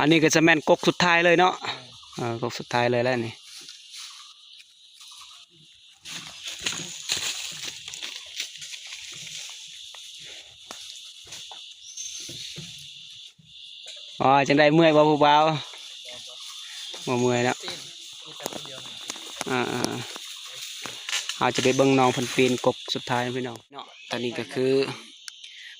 อันนี้ก็จะแม่นกกสุดท้ายเลยเนาะกกสุดท้ายเลยแล้วนี่อ๋อจังได้เมื่อยบ่ผู้บ่าวบ่เมื่อยแล้วเราจะไปเบิ่งน้องเพิ่นปีนกกสุดท้ายพี่น้องเนาะตอนนี้ก็คือ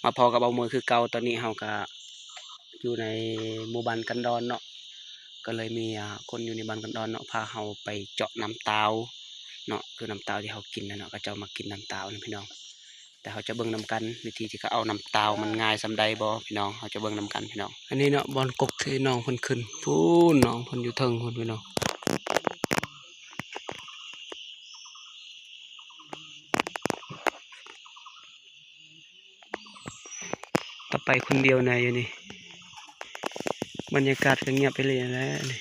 มาพอกับเอามือคือเก่าตอนนี้เราก็อยู่ในหมู่บ้านกันดอนเนาะก็เลยมีคนอยู่ในบ้านกันดอนเนาะพาเราไปเจาะน้ำตาวเนาะคือน้ำตาวที่เขากินนะเนาะก็จะมากินน้ำตาวนะพี่น้องแต่เขาจะเบิ่งนำกันวิธีที่เขาเอาน้ำตาวมันง่ายสำใดบ่พี่น้องเขาจะเบิ่งนำกันพี่น้องอันนี้เนาะบอลกกที่น้องเพิ่นขึ้นพูนน้องเพิ่นอยู่เทิงพุ่นพี่น้องต่อไปคนเดียวนะอยู่นี่บรรยากาศก็เงียบไปเลยแล้วนี่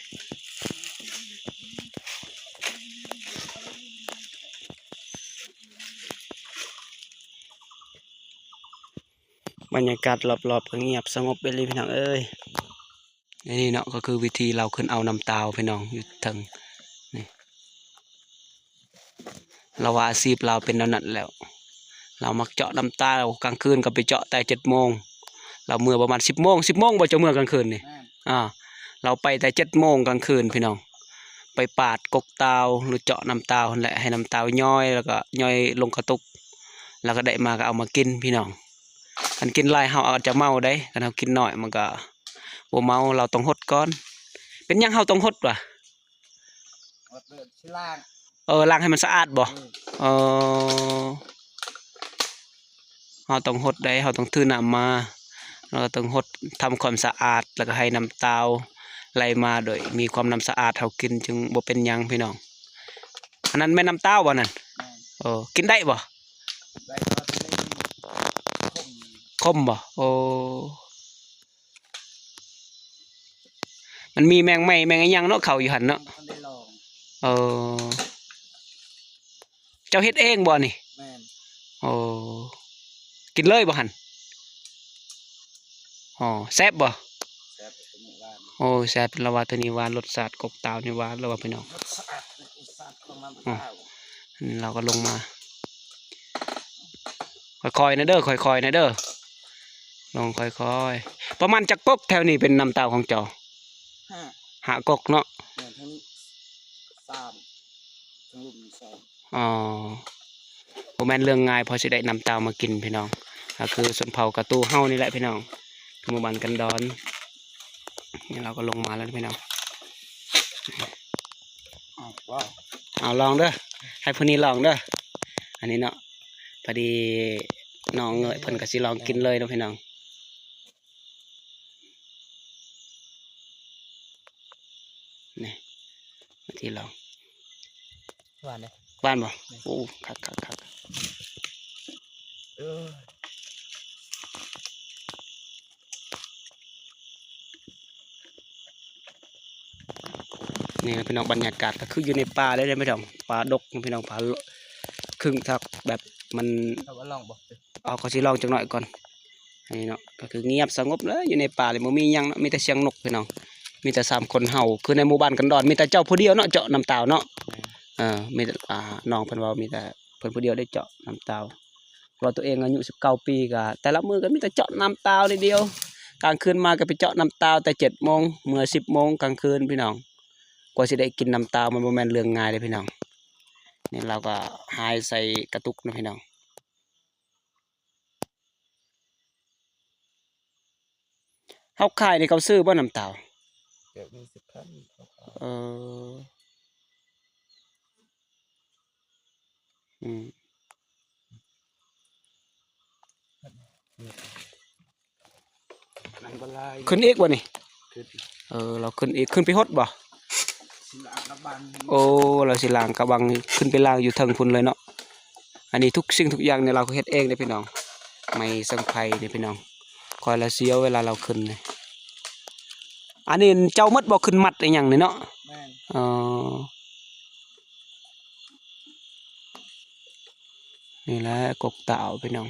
บรรยากาศรอบๆก็เงียบสงบไปเลยพี่น้องเอ้ยนี่เนาะก็คือวิธีเราขึ้นเอาน้ำตาวพี่น้องอยู่เทิงนี่เราว่าอาชีพเราเป็นนั่นแล้วเรามักเจาะน้ำตาวกลางคืนก็ไปเจาะแต่7 โมงเราเมื่อประมาณ10 โมงบ่จะเมื่อกลางคืนนี่เราไปแต่7 โมงกลางคืนพี่น้องไปปาดกกตาวหรือเจาะน้ำตาวแหละให้น้ำตาวย่อยแล้วก็ย่อยลงกระตุกแล้วก็ได้มาก็เอามากินพี่น้องอันกินหลายเฮาอาจจะเมาได้กันเฮากินน้อยมันก็บ่เมาเราต้องหดก่อนเป็นยังเฮาต้องหดวะล้างให้มันสะอาดบ่เฮาต้องหดได้เฮาต้องถือน้ำมาเราต้องหดทำความสะอาดแล้วก็ให้น้ำตาวไหลมาโดยมีความน้ำสะอาดเฮากินจึงบ่เป็นยังพี่น้องอันนั้นแม่น้ำตาวบ่นั่นกินได้บ่คมบ่มันมีแมงไหมแมงยังเนาะเขาอยู่หันเนาะเจ้าเฮ็ดเองบ่นี่กินเลยบ่หันแซ่บบ่แซ่บละว่าตัวนี้หวานรสชาติกบตาวนี่หวานละว่าพี่น้องเราก็ลงมาค่อยๆนะเด้อค่อยๆนะเด้อลงค่อยๆประมาณจักกกแถวนี้เป็นน้ำตาวของเจ้า5 กกเนาะบ่แม่นเรื่องง่ายพอสิได้น้ำตาวมากินพี่น้องก็คือชนเผ่ากระตู้เฮานี่แหละพี่น้องหมู่บ้านกันดอนนี่เราก็ลงมาแล้วพี่น้องเอาลองเด้อให้พวกนี้ลองเด้ออันนี้เนาะพอดีน้องเงยเพิ่นก็สิลองกินเลยเนาะพี่น้องนี่ที่ลองหวานเลยหวานบ่โอ้คักนี่พี่น้องบรรยากาศก็คืออยู่ในป่าเลยพี่น้องป่าดกพี่น้องป่าครึ่งทับแบบมันก็สิลองจังหน่อยก่อนนี่เนาะก็คือเงียบสงบเลยอยู่ในป่าเลยบ่มีหยังเนาะมีแต่เสียงนกพี่น้องมีแต่3 คนเห่าคือในหมู่บ้านกันดอนมีแต่เจ้าผู้เดียวเนาะเจาะน้ำตาวเนาะมีแต่น้องเพิ่นว่ามีแต่เพิ่นผู้เดียวได้เจาะน้ำตาวว่าตัวเองอายุ19 ปีก็แต่ละมื้อก็มีแต่เจาะน้ำตาวเดียวกลางคืนมาก็ไปเจาะน้ำตาวแต่7 โมงเมื่อ10 โมงกลางคืนพี่น้องกว่าสิได้กินน้ำตาวมันบ่แม่นเรื่องง่ายเลยพี่น้องนี่เราก็หายใส่กระตุกนะพี่น้องเฮาขายนี่เขาซื้อบ่น้ำตาวเกือบ20,000ขึ้นอีกบ่นี่เราขึ้นอีกขึ้นไปฮดบ่เราสิล้างกระบังขึ้นไปล้างอยู่เทิงพุ่นเลยเนาะอันนี้ทุกสิ่งทุกอย่างเนี่ยเราก็เฮ็ดเองเลยพี่น้องไม่สังไผเนี่ยพี่น้องคอยละเสียวเวลาเราขึ้นเลยอันนี้เจ้ามัดบ่ขึ้นมัดอีหยังนี่เนาะนี่แหละกกตาวพี่น้อง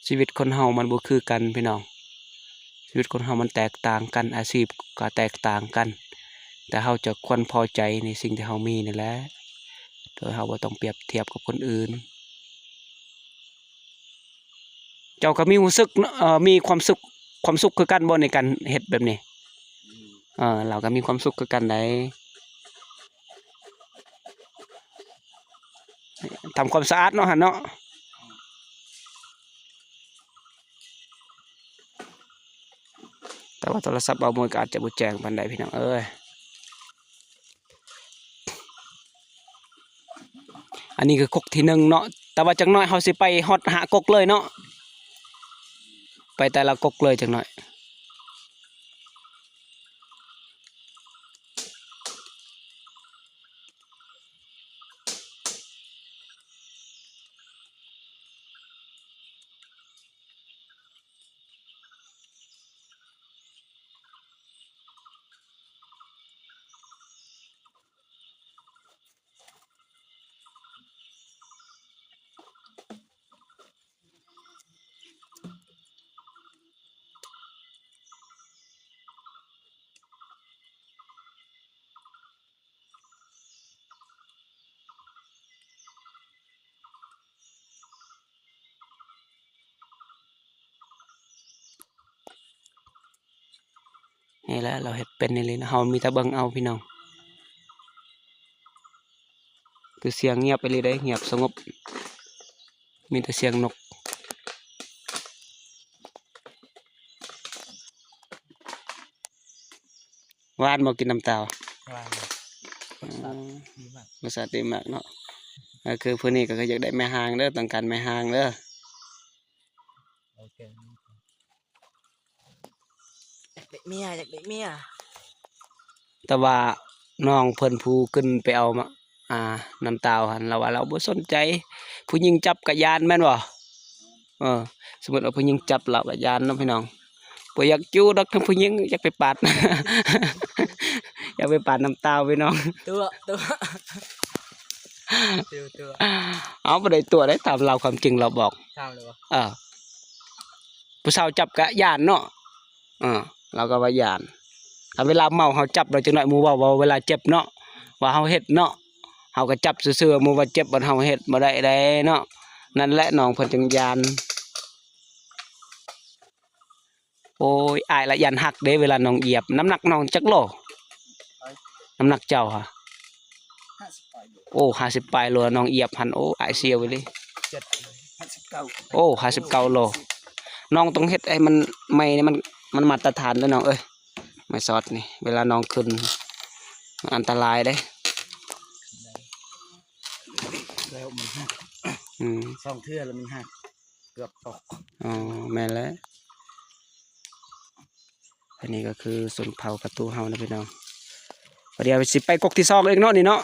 ชีวิตคนเฮามันบ่คือกันพี่น้อง ชีวิตคนเฮามันแตกต่างกันอาชีพก็แตกต่างกัน แต่เฮาจะควรพอใจในสิ่งที่เฮามีนี่แหละโดยเฮาบ่ต้องเปรียบเทียบกับคนอื่นเจ้าก็มีรู้สึกมีความสุขคือกันบ่ในการเฮ็ดแบบนี้เราก็มีความสุขคือกันได้ทำความสะอาดเนาะหั่นเนาะแต่ว่าโทรศัพท์เบาหมดก็อาจจะบ่แจ้งปานใดพี่น้องเอ้ยอันนี้คือกกที่1เนาะแต่ว่าจักหน่อยเฮาสิไปฮอดหากกเลยเนาะไปแต่ละกกเลยจักหน่อยนี่แหละเราเฮ็ดเป็นนี่เลยนะเฮามีแต่เบิ่งเอาพี่น้องคือเสียงเงียบไปเลยได้เงียบสงบมีแต่เสียงนกหวานบ่กินน้ำตาลรสชาติดีมากเนาะก็คือผู้นี้ก็คืออยากได้แม่หางเด้อต้องการแม่หางเด้ออยากได้เมียแต่ว่าน้องเพิ่นผู้ขึ้นไปเอามาน้ำตาลหั่นเราว่าเราบ่สนใจผู้หญิงจับกะยานแม่นบ่สมมุติว่าผู้หญิงจับเรากะยานเนาะพี่น้องบ่อยากจู้ดอกทั้งผู้หญิงอยากไปปาด อยากไปปาดน้ำตาลพี่น้องตัวเอาบ่ได้ตัวได้ตามเราความจริงเราบอกทำเลยวะผู้สาวจับกะยานเนาะเราก็ว่าย่านถ้าเวลาเมาเฮาจับเราจังหน่อยหมู่เว้าเวลาเจ็บเนาะว่าเฮาเฮ็ดเนาะเฮาก็จับซื่อๆหมู่ว่าเจ็บบ่เฮาเฮ็ดบ่ได้เนาะนั่นแหละน้องเพิ่นจังย่านโอ้ยอ้ายละยันหักเด้เวลาน้องเหยียบน้ำหนักน้องจักโลน้ำหนักเจ้าค่ะโอ้50ปลายโลน้องเหยียบหันโอ้อ้ายเสียวไปเลยโอ้59โลน้องต้องเฮ็ดให้มันไม่นี่มันมาตรฐานเด้อน้องเอ้ยไม่ซอดนี่เวลาน้องขึ้นอันตรายเด้แล้วมันหัก2 เทื่อแล้วมันหักเกือบตกแม่นแล้วอันนี้ก็คือส่วนเผากระตูเฮานะพี่น้องเดี๋ยวสิไปกกที่2เองเนาะนี่เนาะ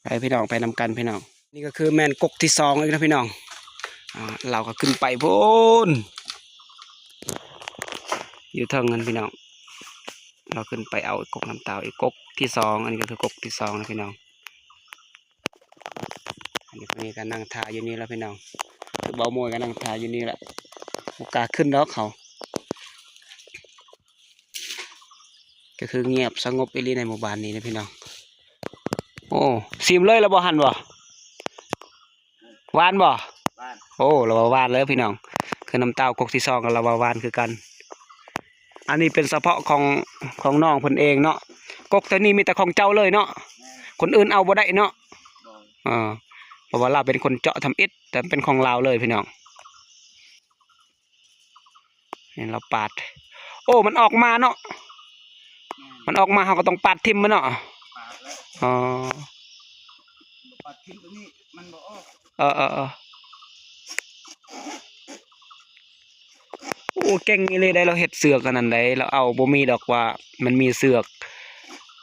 ไปพี่น้องไปนำกันพี่น้องนี่ก็คือแมนกกที่2เลยนะพี่น้องเราก็ขึ้นไปพูนอยู่เทิงกันพี่น้องเราขึ้นไปเอากกน้ำตาลอีกกกที่2อันนี้ก็คือกกที่2นะพี่น้องอันนี้คนนี้ก็นั่งทาอยู่นี่แล้วพี่น้องเบาโมยก็นั่งทาอยู่นี่แหละโอกาสขึ้นแล้วเขาก็คือเงียบสงบไปเลยในหมู่บ้านนี้นะพี่น้องโอ้ซิมเลยเราบ่หันบ่วานบ่โอ้เราบ่วานเลยพี่น้องคือน้ำเต้ากกที่2กับเราบ่วานคือกันอันนี้เป็นเฉพาะของน้องเพิ่นเองเนาะกกตัวนี้มีแต่ของเจ้าเลยเนาะคนอื่นเอาบ่ได้เนาะเพราะว่าเราเป็นคนเจาะทำอิฐแต่เป็นของเราเลยพี่น้องเห็นเราปาดโอ้มันออกมาเนาะมันออกมาเราก็ต้องปาดทิ่มมันเนาะปาดทิ่มตัวนี้มันบ่ออกโอ้เก่งเลยได้เราเห็ดเสือกกันนั่นได้เราเอาบ่มีดอกว่ามันมีเสือก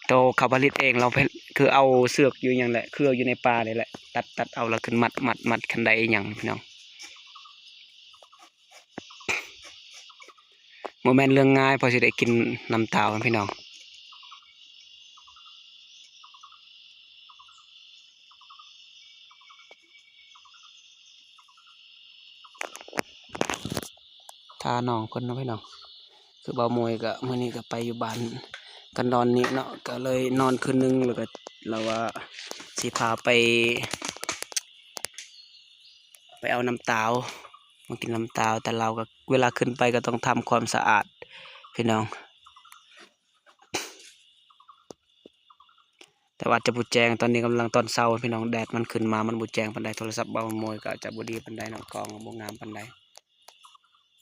โตเขาผลิตเองเราคือเอาเสือกอยู่อย่างแหละคืออยู่ในป่านี่แหละตัดเอาแล้วขึ้นมัดคันใดอย่างพี่น้องโมเมนต์เรื่องง่ายพอจะได้กินน้ำตาลพี่น้อง ทาน้องเพิ่นเนาะพี่น้องคือบ่าวมวยก็มื้อนี้ก็ไปอยู่บ้านกันนอนนี้เนาะก็เลยนอนคืนนึงแล้วก็เราว่าสิพาไปเอาน้ำตาวมากินน้ำตาวแต่เราก็เวลาขึ้นไปก็ต้องทำความสะอาดพี่น้องแต่ว่าจะบุแจงตอนนี้กำลังตอนเช้าพี่น้องแดดมันขึ้นมามันบุแจงปานใดโทรศัพท์บ่าวมวยก็จะบ่ดีปานใดเนาะกล้องบ่งามปานใด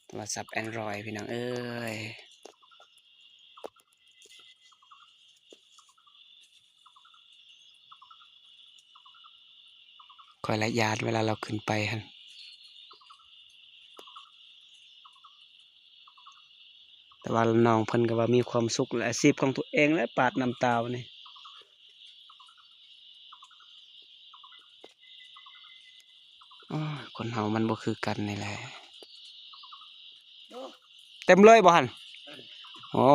โทรศัพท์ Android พี่น้องเอ้ยคอยระยะเวลาเราขึ้นไปฮะแต่ว่าน้องเพิ่นก็ว่ามีความสุขและอาชีพของตัวเองและปาดน้ำตาวนี่คนเฮามันบ่คือกันนี่แหละเต็มเลยบ่หั่นโอ้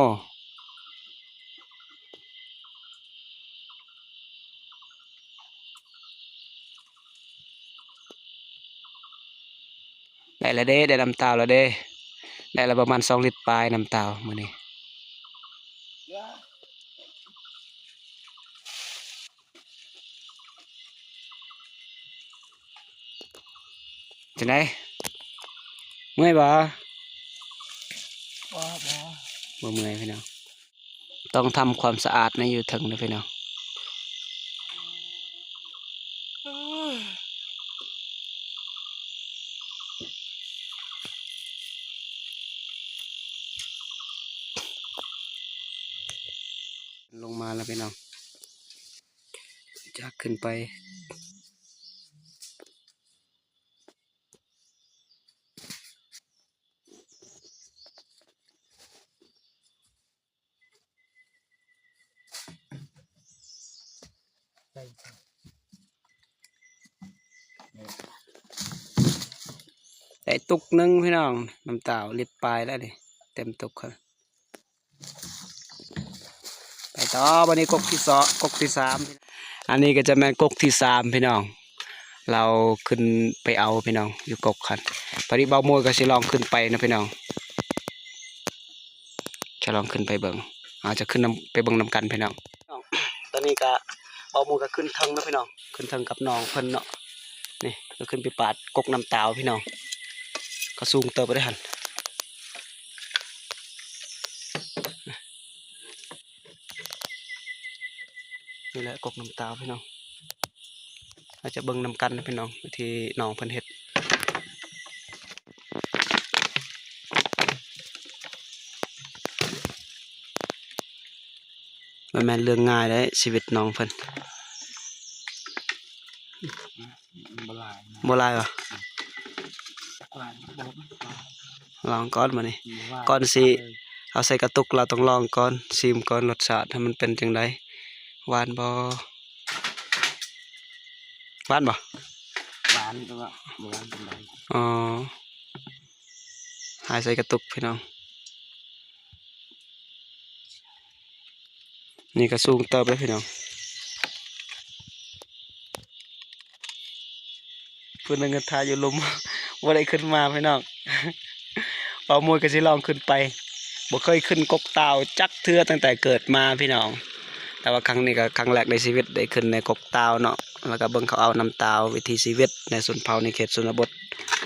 ได้แล้วเด้ได้น้ำตาวแล้วเด้ได้ละประมาณ2 ลิตรปลายน้ำตาวมื้อนี้จังได๋เมื่อยบ่ บ่ บ่เมื่อยพี่น้องต้องทำความสะอาดในอยู่ถึงนะพี่น้องลงมาแล้วพี่น้องจะขึ้นไปได้ตุกนึงพี่น้องน้ำตาลิดปลายแล้วนี่เต็มตุกครับไปต่อวันนี้กกที่สองกกที่3อันนี้ก็จะแม่นกกที่3พี่น้องเราขึ้นไปเอาพี่น้องอยู่กกคันพอดีเบาโมยก็สิลองขึ้นไปนะพี่น้องจะลองขึ้นไปเบิ่งอาจจะขึ้นไปเบิ่งนำกันพี่น้องตอนนี้ก็เบาโมยก็ขึ้นเทิงนะพี่น้องขึ้นเทิงกับน้องเพิ่นเนาะนี่ก็ขึ้นไปปาดกกน้ำตาวพี่น้องก็สูงเติบไปได้หันนี่แหละกกน้ำตาวพี่น้องเราจะเบิ่งนำกันนะพี่น้องที่น้องเพิ่นเฮ็ดมันแม่นเรื่องง่ายเลยชีวิตน้องเพิ่น บ่หลาย บ่ลายเหรอ หลายบ่ ลองก่อนมานี่ก่อนสิเอาใส่กระตุกเราต้องลองก่อนชิมก่อนรสชาติให้มันเป็นจังไดหวานบ่หวานบ่ หวานแต่ว่าบ่หวานปานใด อ๋อหายใส่กระตุกพี่น้องนี่ก็สูงเติบเลยพี่น้องเพิ่นนึงก็ทาอยู่ลม บ่ได้ขึ้นมาพี่น้อง เป่ามวยก็สิลองขึ้นไปบ่เคยขึ้นกกตาวจักเทื่อตั้งแต่เกิดมาพี่น้องแต่ว่าครั้งนี้ก็ครั้งแรกในชีวิตได้ขึ้นในกกตาวเนาะแล้วก็เบิ่งเขาเอาน้ำตาววิถีชีวิตในชนเผ่าในเขตชนบท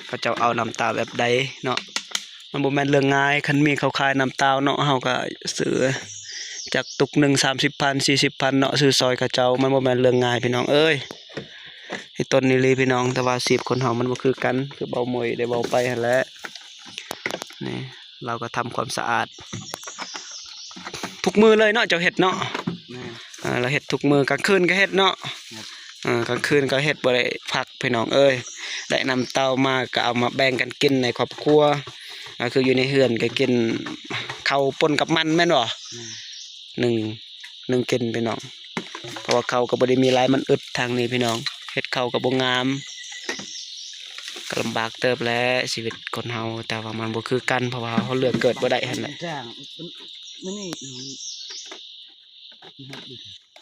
เขาเจ้าเอาน้ำตาวแบบใดเนาะมันบ่แม่นเรื่องง่ายคันมีเขาขายน้ำตาวเนาะเฮาก็ซื้อจากตุกหนึ่ง30,000 40,000เนาะซื้อซอยเขาเจ้ามันบ่แม่นเรื่องง่ายพี่น้องเอ้ยที่ต้นนี่เลยพี่น้องแต่ว่าชีพคนเฮามันบ่คือกันคือเบามวยได้เบาไปหั่นแหละนี่เราก็ทำความสะอาดทุกมือเลยเนาะเจ้าเฮ็ดเนาะ แม่น เราเฮ็ดทุกมือกลางคืนก็เฮ็ดเนาะกลางคืนก็เฮ็ดบ่ได้พักพี่น้องเอ้ยได้นำเต้ามาก็เอามาแบ่งกันกินในครอบครัวก็คืออยู่ในเฮือนก็กินข้าวป่นกับมันแม่นบ่หนึ่งกินพี่น้องเพราะว่าข้าวก็บ่ได้มีหลายมันอึดทางนี้พี่น้องเฮ็ดข้าวก็บ่งามก็ลำบากเติบแหล้วชีวิตคนเฮาแต่ว่ามันบ่คือกันเพราะว่าเฮาเลือกเกิดบ่ได้หั่นแหละ จ้างมันนี่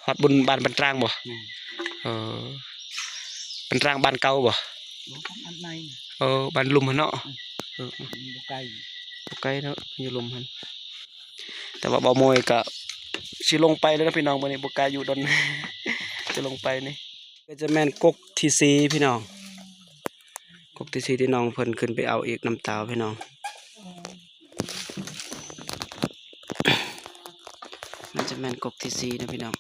ฮอดบุญบ้านบันตรางบ่เออบันตรางบ้านเก่าบ่ บ่อันใน บ้านลุมหั่นเนาะ บ่ไกล บ่ไกลเนาะอยู่ลมหันแต่ว่าบ่มวยก็สิลงไปแล้วนะพี่น้องบัดนี้บ่กล้าอยู่ดน จะลงไปนี่ก็จะแม่นกกที่4พี่น้องกกที่4ที่น้องเพิ่นขึ้นไปเอาอีกน้ำตาพี่น้องมันจะแม่นกกที่4นะพี่น้อง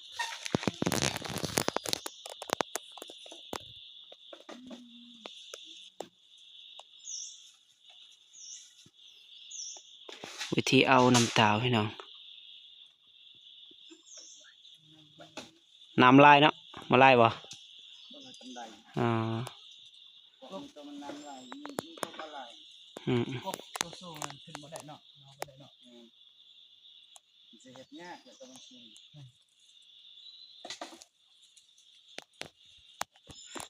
วิธีเอาน้ำตาพี่น้องน้ำลายเนาะมาลายบ่อ่าอืม กบตัวโซ่มันขึ้นบ่ได้เนาะน้องบ่ได้เนาะสิเฮ็ดยากแต่ตัวมันสูง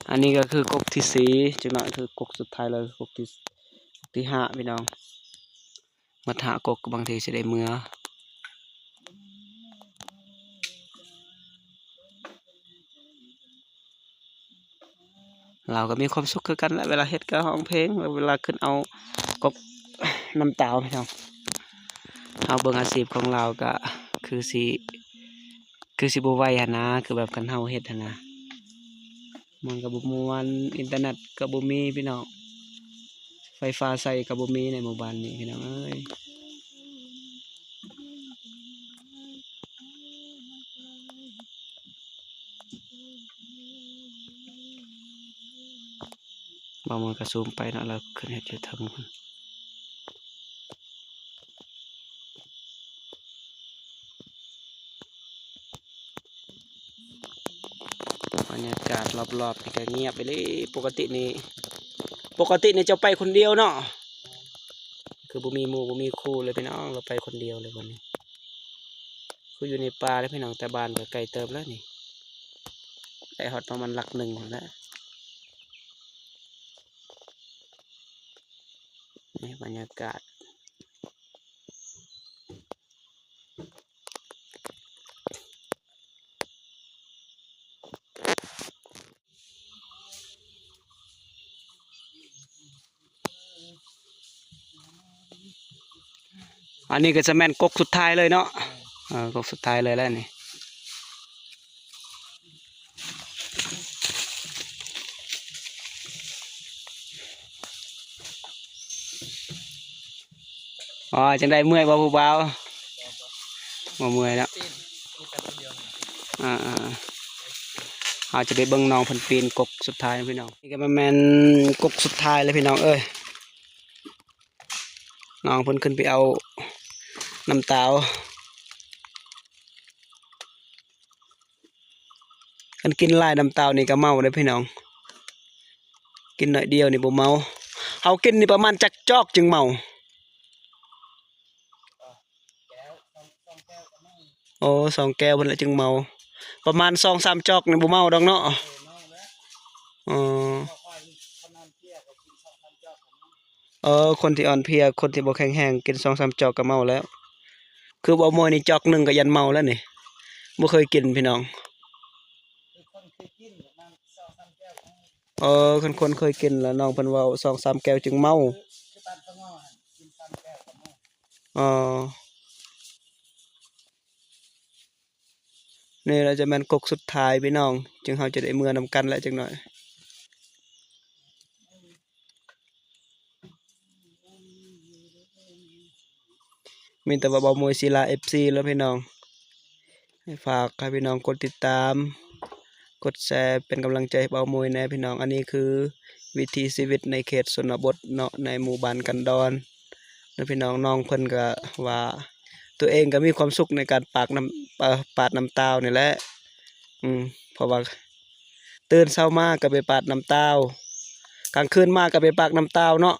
อันนี้ก็คือกกที่4จังหน่อยคือกกสุดท้ายเลยกกที่5พี่น้องมาหากกบางทีสิได้เมื่อเราก็มีความสุขคือกันแหละเวลาเฮ็ดก็ร้องเพลงเวลาขึ้นเอากก น้ำตาพี่น้องเอาเบิ่งอาชีพของเราก็คือสิบ่ไหวหั่นนะคือแบบกันเฮาเฮ็ดหั่นนะมันก็บ่ม่วนอินเทอร์เน็ตก็บ่มีพี่น้องไฟฟ้าใช้ก็บ่มีในหมู่บ้านนี้พี่น้องเอ้ยบางมันก็ซูมไปเนาะเราขึ้นเฮ็ดอยู่ทางพุ่นบรรยากาศรอบๆนี่ก็เงียบไปเลยปกตินี่เจ้าไปคนเดียวเนาะคือบ่มีหมู่บ่มีคู่เลยพี่น้องเราไปคนเดียวเลยวันนี้คืออยู่ในป่าแล้วพี่น้องแต่บ้านก็ไกลเติบแล้วนี่ได้ฮอดประมาณหลักหนึ่งแล้วนี่บรรยากาศอันนี้ก็จะแม่นกกสุดท้ายเลยเนาะกกสุดท้ายเลยแล้วนี่อ๋อจังได้เมื่อยบ่ผู้บ่าวบ่เมื่อยแล้วเราจะไปเบิ่งน้องเพิ่นปีนกกสุดท้ายนะพี่น้องนี่ก็แม่นกกสุดท้ายเลยพี่น้องเอ้ยน้องเพิ่นขึ้นไปเอาน้ำตากันกินหลายน้ำตานี่ก็เมาเลยพี่น้องกินหน่อยเดียวนี่บ่เมาเฮากินนี่ประมาณจักจอกจึงเมาโอ้2 แก้วเพิ่นละจึงเมาประมาณ2-3 จอกนี่บ่เมาดอกเนาะอ๋อคนที่อ่อนเพลียคนที่บ่แข็งแรงกิน2-3 จอกก็เมาแล้วคือบ่มวยนี่จอกหนึ่งก็ยันเมาแล้วนี่บ่เคยกินพี่น้องคนเคยกินแล้วน้องเพิ่นเว้า2-3 แก้วจึงเมาอ๋อนี่เราจะแม่นกกสุดท้ายพี่น้องจึงเฮาจะได้เมื่อนำกันแล้วจักหน่อยมีแต่ว่าบ่มวยศิลา FC แล้วพี่น้องให้ฝากให้พี่น้องกดติดตามกดแชร์เป็นกำลังใจให้เบามวยแน่พี่น้องอันนี้คือวิถีชีวิตในเขตชนบทเนาะในหมู่บ้านกันดอนแล้วพี่น้องน้องเพิ่นก็ว่าตัวเองก็มีความสุขในการปาดน้ำตาวนี่แหละเพราะว่าตื่นเช้ามาก็ไปปาดน้ำตาวกลางคืนมาก็ไปปาดน้ำตาวเนาะ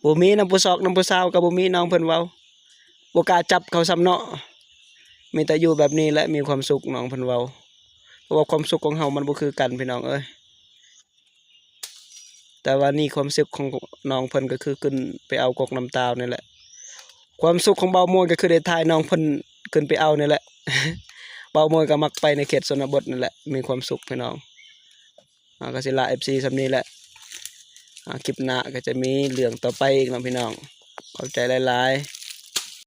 บ่มีน้ำผู้ซอกน้ำผู้สาวก็บ่มีน้องเพิ่นเว้าบ่กล้าจับเขาซ้ำเนาะมีแต่อยู่แบบนี้และมีความสุขน้องเพิ่นเว้าเพราะว่าความสุขของเฮามันบ่คือกันพี่น้องเอ้ยแต่ว่านี่ความสุขของน้องเพิ่นก็คือขึ้นไปเอากอกน้ำตาวนี่แหละความสุขของเบามวยก็คือได้ถ่ายน้องเพิ่นขึ้นไปเอานี่แหละ เบามวยก็มักไปในเขตชนบทนั่นแหละมีความสุขพี่น้องก็สิลา FC ซำนี้แหละ คลิปหน้าก็จะมีเรื่องต่อไปอีกเนาะพี่น้องขอบใจหลายๆ